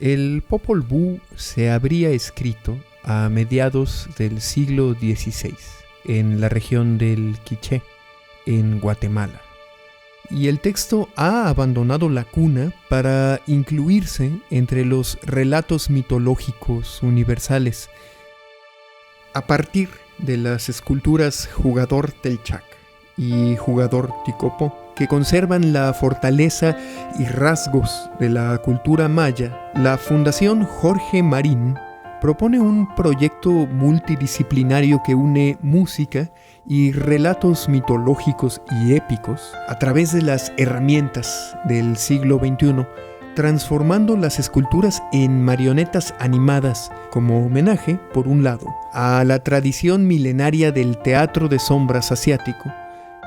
El Popol Vuh se habría escrito a mediados del siglo XVI en la región del Quiché, en Guatemala. Y el texto ha abandonado la cuna para incluirse entre los relatos mitológicos universales a partir de las esculturas Jugador Telchac y Jugador Ticopo, que conservan la fortaleza y rasgos de la cultura maya. La Fundación Jorge Marín propone un proyecto multidisciplinario que une música y relatos mitológicos y épicos a través de las herramientas del siglo XXI, transformando las esculturas en marionetas animadas como homenaje, por un lado, a la tradición milenaria del teatro de sombras asiático,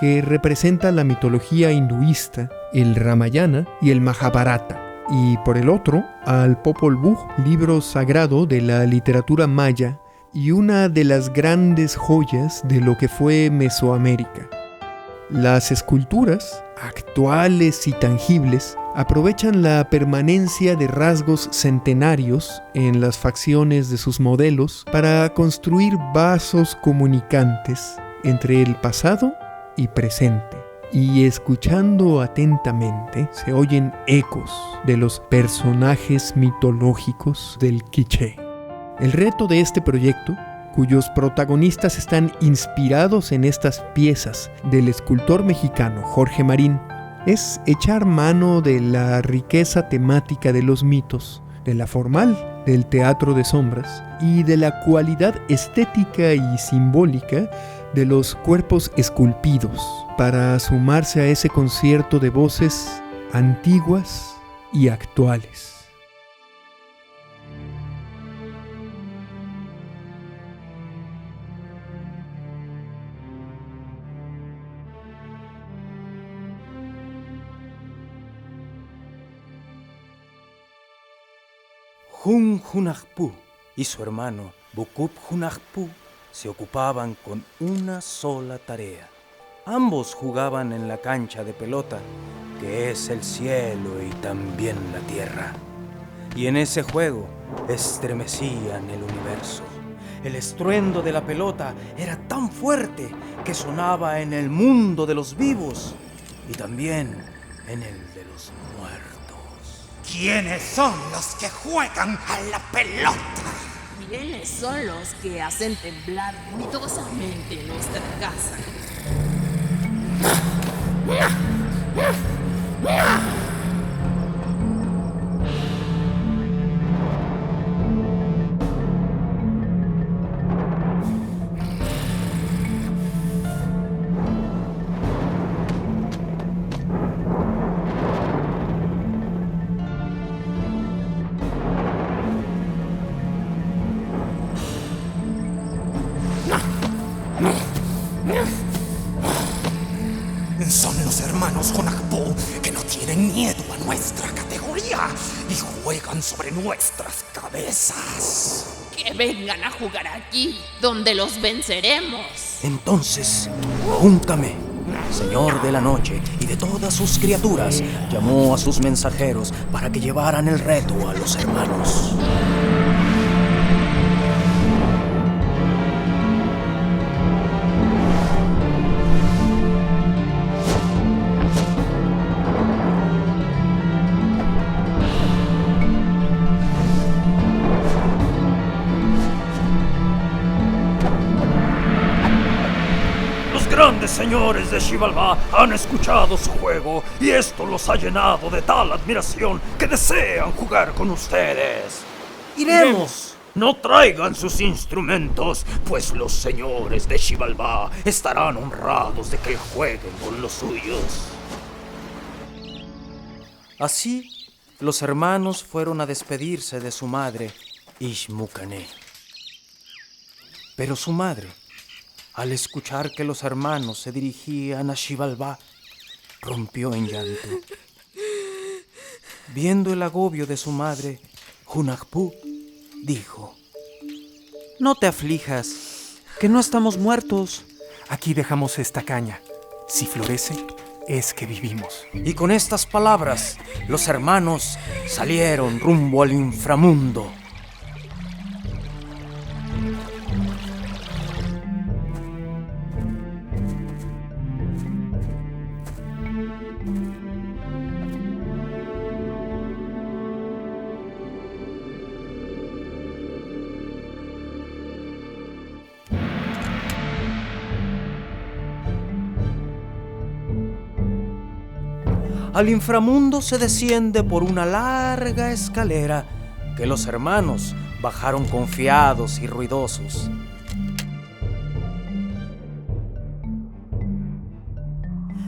que representa la mitología hinduista, el Ramayana y el Mahabharata, y por el otro, al Popol Vuh, libro sagrado de la literatura maya y una de las grandes joyas de lo que fue Mesoamérica. Las esculturas, actuales y tangibles, aprovechan la permanencia de rasgos centenarios en las facciones de sus modelos para construir vasos comunicantes entre el pasado y presente. Y escuchando atentamente se oyen ecos de los personajes mitológicos del Quiché. El reto de este proyecto, cuyos protagonistas están inspirados en estas piezas del escultor mexicano Jorge Marín, es echar mano de la riqueza temática de los mitos, de la formal del teatro de sombras y de la cualidad estética y simbólica de los cuerpos esculpidos, para sumarse a ese concierto de voces antiguas y actuales. Jun Hunahpu y su hermano Bukup Hunahpu se ocupaban con una sola tarea. Ambos jugaban en la cancha de pelota, que es el cielo y también la tierra. Y en ese juego estremecían el universo. El estruendo de la pelota era tan fuerte que sonaba en el mundo de los vivos y también en el de los muertos. ¿Quiénes son los que juegan a la pelota? ¿Quiénes son los que hacen temblar ruidosamente nuestra casa? Son los hermanos Hunahpu que no tienen miedo a nuestra categoría y juegan sobre nuestras cabezas. Que vengan a jugar aquí, donde los venceremos. Entonces, Júncame, señor de la noche y de todas sus criaturas, llamó a sus mensajeros para que llevaran el reto a los hermanos. Grandes señores de Xibalbá han escuchado su juego y esto los ha llenado de tal admiración que desean jugar con ustedes. ¡Iremos! No traigan sus instrumentos, pues los señores de Xibalbá estarán honrados de que jueguen con los suyos. Así, los hermanos fueron a despedirse de su madre, Ixmucané. Pero su madre, al escuchar que los hermanos se dirigían a Xibalbá, rompió en llanto. Viendo el agobio de su madre, Hunahpu dijo: «No te aflijas, que no estamos muertos. Aquí dejamos esta caña. Si florece, es que vivimos. Y con estas palabras, los hermanos salieron rumbo al inframundo. Al inframundo se desciende por una larga escalera que los hermanos bajaron confiados y ruidosos.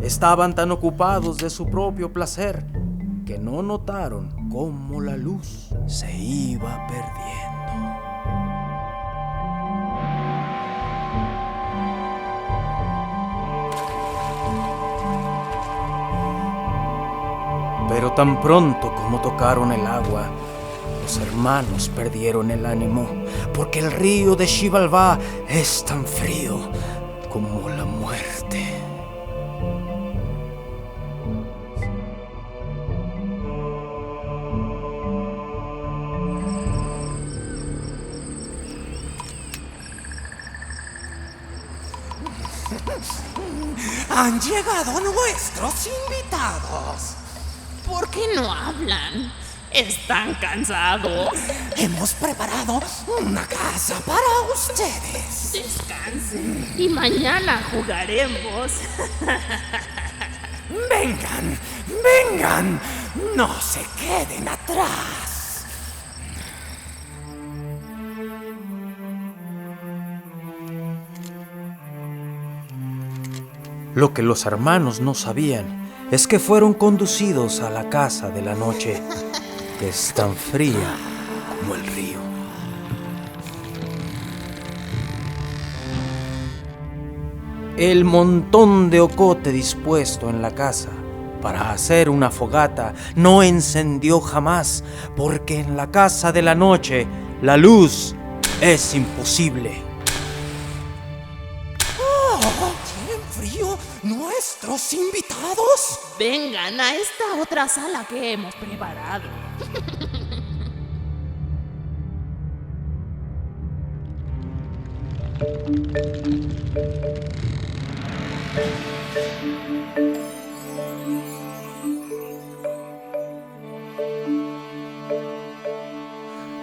Estaban tan ocupados de su propio placer que no notaron cómo la luz se iba perdiendo. Pero tan pronto como tocaron el agua, los hermanos perdieron el ánimo, porque el río de Xibalbá es tan frío como la muerte. Han llegado nuestros invitados. ¿Por qué no hablan? Están cansados. Hemos preparado una casa para ustedes. Descansen y mañana jugaremos. Vengan, vengan, no se queden atrás. Lo que los hermanos no sabían es que fueron conducidos a la casa de la noche, que es tan fría como el río. El montón de ocote dispuesto en la casa para hacer una fogata no encendió jamás, porque en la casa de la noche la luz es imposible. ¿Tienen frío nuestros invitados? Vengan a esta otra sala que hemos preparado.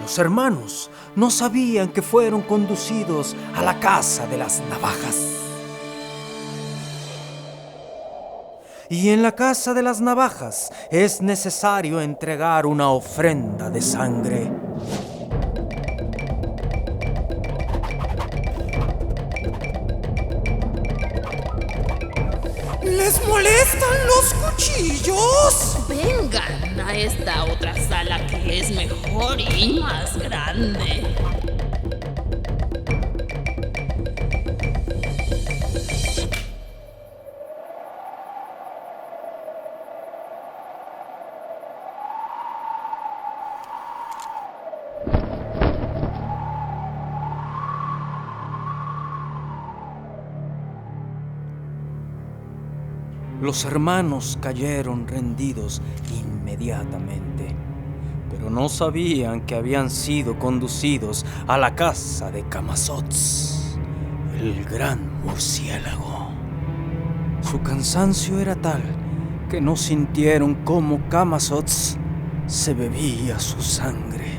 Los hermanos no sabían que fueron conducidos a la casa de las navajas. Y en la casa de las navajas es necesario entregar una ofrenda de sangre. ¿Les molestan los cuchillos? Vengan a esta otra sala que es mejor y más grande. Los hermanos cayeron rendidos inmediatamente, pero no sabían que habían sido conducidos a la casa de Camazotz, el gran murciélago. Su cansancio era tal que no sintieron cómo Camazotz se bebía su sangre.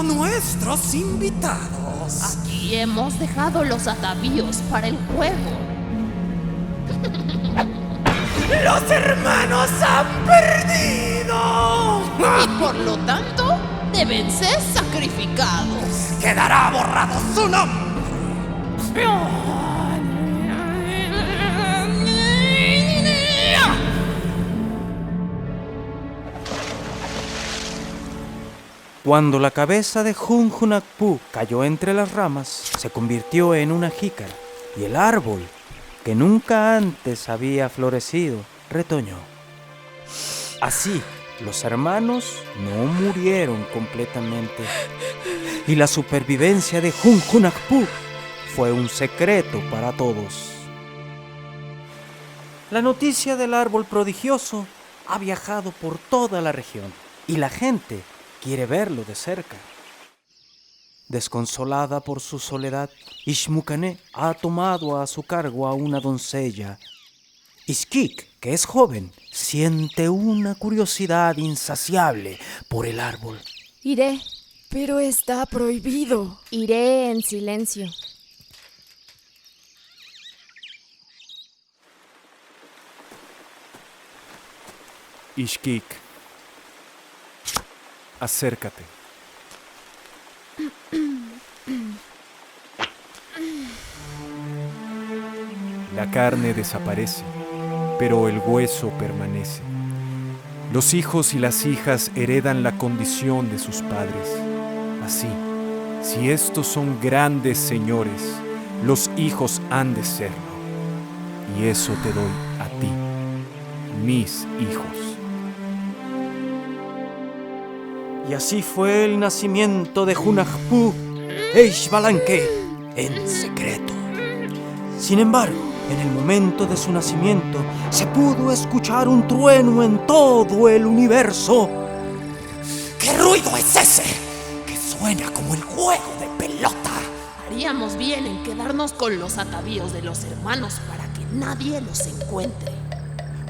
Nuestros invitados. Aquí hemos dejado los atavíos para el juego. ¡Los hermanos han perdido! Y por lo tanto, deben ser sacrificados. Quedará borrado su nombre. Cuando la cabeza de Hun Hunakpu cayó entre las ramas, se convirtió en una jícara y el árbol que nunca antes había florecido, retoñó. Así, los hermanos no murieron completamente y la supervivencia de Hunhunakpu fue un secreto para todos. La noticia del árbol prodigioso ha viajado por toda la región y la gente quiere verlo de cerca. Desconsolada por su soledad, Ishmukane ha tomado a su cargo a una doncella. Ishkik, que es joven, siente una curiosidad insaciable por el árbol. Iré, pero está prohibido. Iré en silencio. Ishkik, acércate. La carne desaparece, pero el hueso permanece. Los hijos y las hijas heredan la condición de sus padres. Así, si estos son grandes señores, los hijos han de serlo. Y eso te doy a ti, mis hijos. Y así fue el nacimiento de Hunahpu e Ishbalanque en secreto. Sin embargo, en el momento de su nacimiento se pudo escuchar un trueno en todo el universo. ¿Qué ruido es ese? Que suena como el juego de pelota. Haríamos bien en quedarnos con los atavíos de los hermanos para que nadie los encuentre.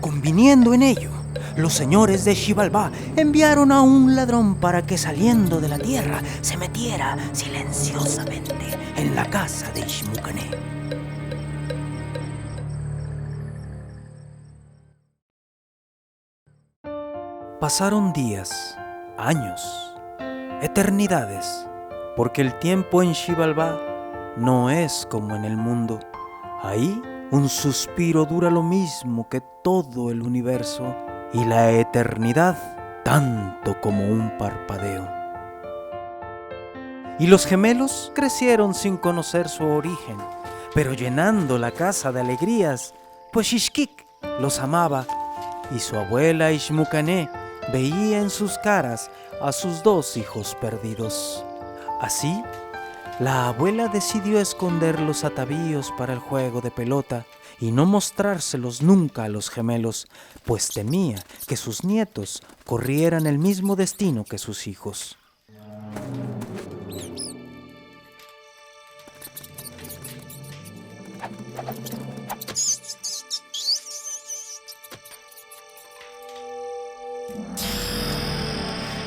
Conviniendo en ello, los señores de Xibalbá enviaron a un ladrón para que saliendo de la tierra se metiera silenciosamente en la casa de Ishmukane. Pasaron días, años, eternidades, porque el tiempo en Xibalbá no es como en el mundo. Ahí un suspiro dura lo mismo que todo el universo y la eternidad tanto como un parpadeo. Y los gemelos crecieron sin conocer su origen, pero llenando la casa de alegrías, pues Ishkik los amaba y su abuela Ishmukane veía en sus caras a sus dos hijos perdidos. Así, la abuela decidió esconder los atavíos para el juego de pelota y no mostrárselos nunca a los gemelos, pues temía que sus nietos corrieran el mismo destino que sus hijos.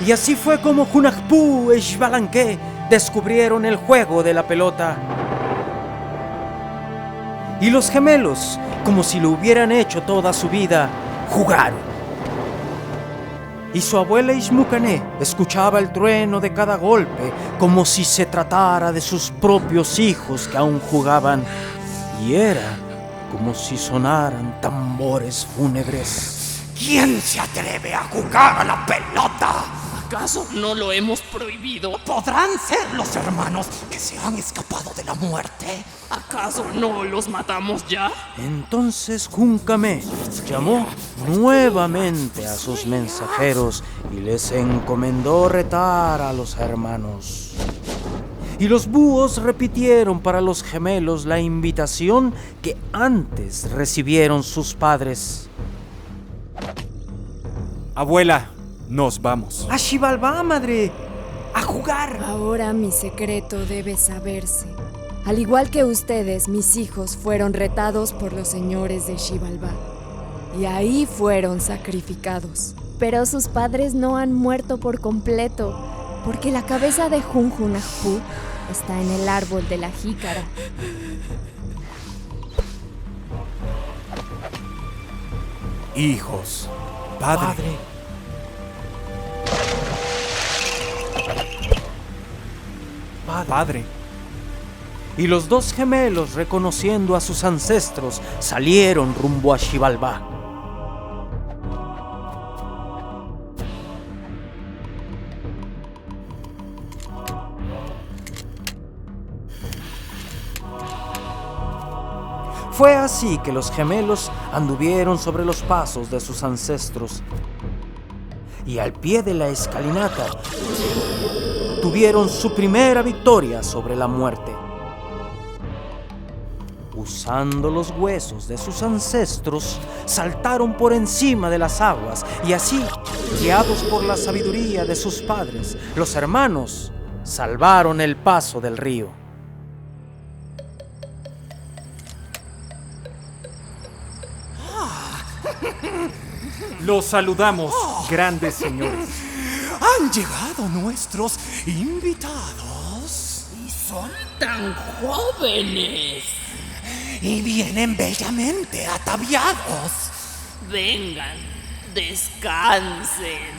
Y así fue como Hunahpu e Ishbalanque descubrieron el juego de la pelota. Y los gemelos, como si lo hubieran hecho toda su vida, jugaron. Y su abuela Ishmukane escuchaba el trueno de cada golpe como si se tratara de sus propios hijos que aún jugaban. Y era como si sonaran tambores fúnebres. ¿Quién se atreve a jugar a la pelota? ¿Acaso no lo hemos prohibido? ¿Podrán ser los hermanos que se han escapado de la muerte? ¿Acaso no los matamos ya? Entonces Junkame llamó nuevamente a sus mensajeros y les encomendó retar a los hermanos. Y los búhos repitieron para los gemelos la invitación que antes recibieron sus padres. Abuela, nos vamos. ¡A Xibalbá, madre! ¡A jugar! Ahora mi secreto debe saberse. Al igual que ustedes, mis hijos fueron retados por los señores de Xibalbá. Y ahí fueron sacrificados. Pero sus padres no han muerto por completo, porque la cabeza de Hunhunakpu está en el árbol de la jícara. Hijos, padre. Padre. Y los dos gemelos, reconociendo a sus ancestros, salieron rumbo a Xibalbá. fue así que los gemelos anduvieron sobre los pasos de sus ancestros y al pie de la escalinata tuvieron su primera victoria sobre la muerte. Usando los huesos de sus ancestros, saltaron por encima de las aguas y así, guiados por la sabiduría de sus padres, los hermanos salvaron el paso del río. Los saludamos, grandes señores. Han llegado nuestros invitados Y son tan jóvenes. y vienen bellamente ataviados. Vengan, descansen.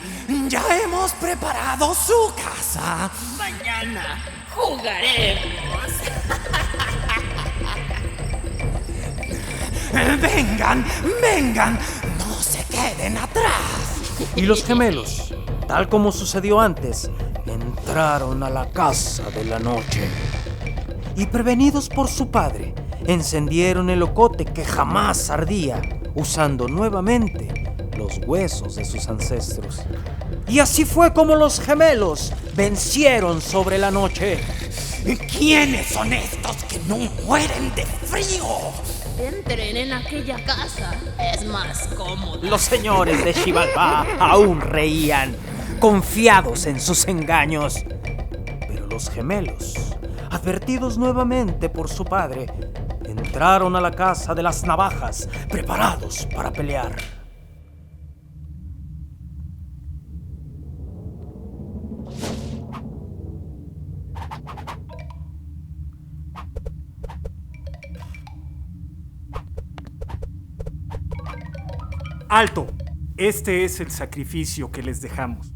Ya hemos preparado su casa. Mañana jugaremos. Vengan, vengan, no se queden atrás. Y los gemelos, tal como sucedió antes, entraron a la casa de la noche. Y prevenidos por su padre, encendieron el ocote que jamás ardía, usando nuevamente los huesos de sus ancestros. Y así fue como los gemelos vencieron sobre la noche. ¿Quiénes son estos que no mueren de frío? Entren en aquella casa. Es más cómodo. Los señores de Xibalbá aún reían, confiados en sus engaños. Pero los gemelos, advertidos nuevamente por su padre, entraron a la casa de las navajas, preparados para pelear. ¡Alto! Este es el sacrificio que les dejamos.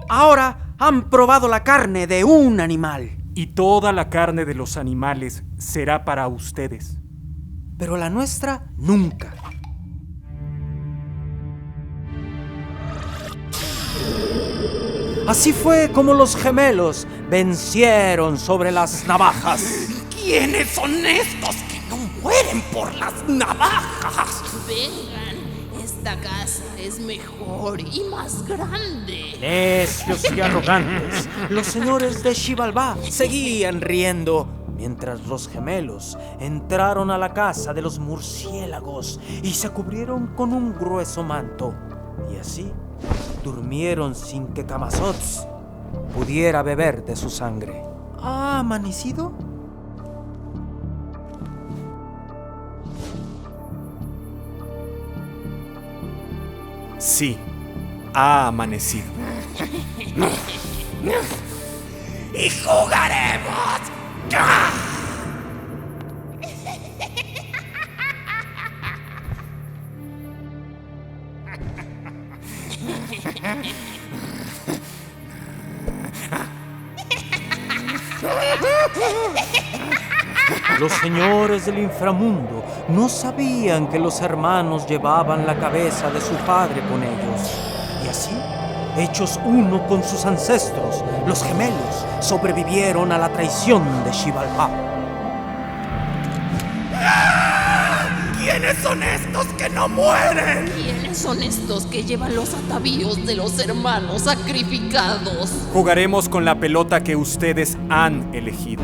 Ahora han probado la carne de un animal, Y toda la carne de los animales será para ustedes. pero la nuestra nunca. Así fue como los gemelos vencieron sobre las navajas. ¿Quiénes son estos que no mueren por las navajas? Vengan, esta casa es mejor y más grande. Necios y arrogantes, los señores de Xibalbá seguían riendo, mientras los gemelos entraron a la casa de los murciélagos y se cubrieron con un grueso manto. Y así durmieron sin que Camazotz pudiera beber de su sangre. ¿Ha amanecido? Sí, ha amanecido. ¡Y jugaremos! ¡Ah! Los señores del inframundo no sabían que los hermanos llevaban la cabeza de su padre con ellos. Y así, hechos uno con sus ancestros, los gemelos sobrevivieron a la traición de Xibalbá. ¿Quiénes son estos que no mueren? ¿Quiénes son estos que llevan los atavíos de los hermanos sacrificados? Jugaremos con la pelota que ustedes han elegido.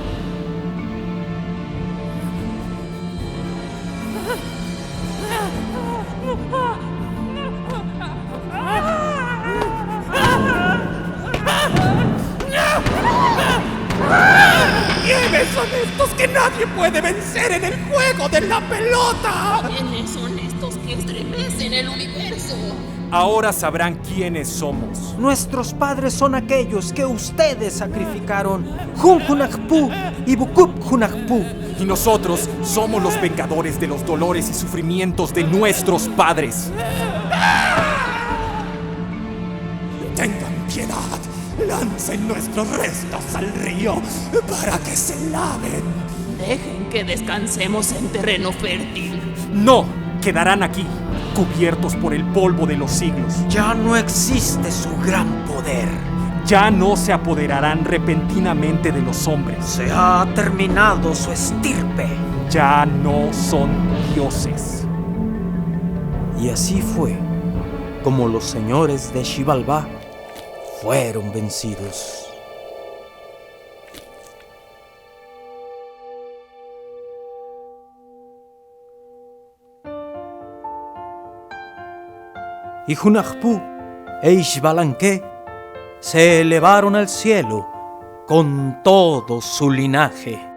¿Quiénes son estos que nadie puede vencer en el juego de la pelota? ¿Quiénes son estos que estremecen el universo? Ahora sabrán quiénes somos. Nuestros padres son aquellos que ustedes sacrificaron, Junjunajpú y Bukupjunajpú. Y nosotros somos los vengadores de los dolores y sufrimientos de nuestros padres. Tengan piedad. Lancen nuestros restos al río para que se laven. Dejen que descansemos en terreno fértil. No, quedarán aquí, cubiertos por el polvo de los siglos. Ya no existe su gran poder. Ya no se apoderarán repentinamente de los hombres. Se ha terminado su estirpe. Ya no son dioses. Y así fue como los señores de Xibalbá fueron vencidos. Y Hunahpu e Ixbalanque se elevaron al cielo con todo su linaje.